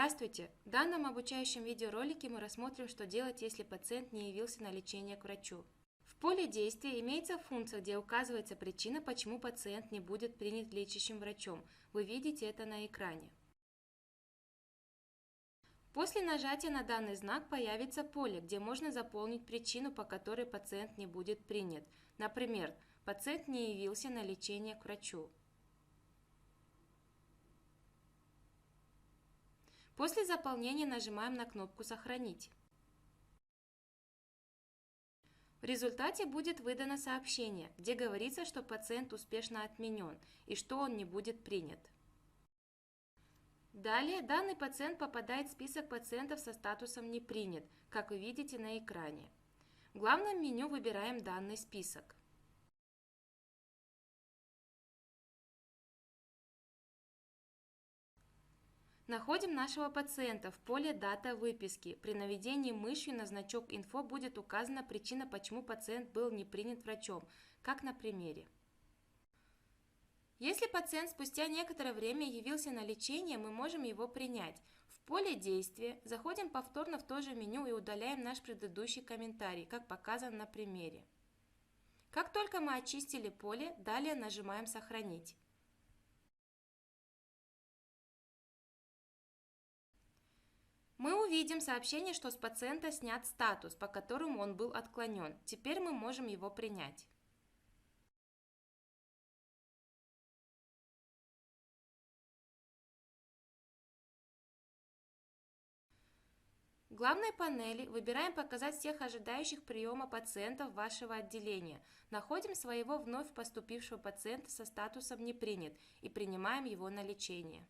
Здравствуйте! В данном обучающем видеоролике мы рассмотрим, что делать, если пациент не явился на лечение к врачу. В поле действия имеется функция, где указывается причина, почему пациент не будет принят лечащим врачом. Вы видите это на экране. После нажатия на данный знак появится поле, где можно заполнить причину, по которой пациент не будет принят. Например, пациент не явился на лечение к врачу. После заполнения нажимаем на кнопку «Сохранить». В результате будет выдано сообщение, где говорится, что пациент успешно отменен и что он не будет принят. Далее данный пациент попадает в список пациентов со статусом «Не принят», как вы видите на экране. В главном меню выбираем данный список. Находим нашего пациента в поле «Дата выписки». При наведении мышью на значок «Инфо» будет указана причина, почему пациент был не принят врачом, как на примере. Если пациент спустя некоторое время явился на лечение, мы можем его принять. В поле действия заходим повторно в то же меню и удаляем наш предыдущий комментарий, как показано на примере. Как только мы очистили поле, далее нажимаем «Сохранить». Мы увидим сообщение, что с пациента снят статус, по которому он был отклонен. Теперь мы можем его принять. В главной панели выбираем «Показать всех ожидающих приема пациентов вашего отделения». Находим своего вновь поступившего пациента со статусом «Не принят» и принимаем его на лечение.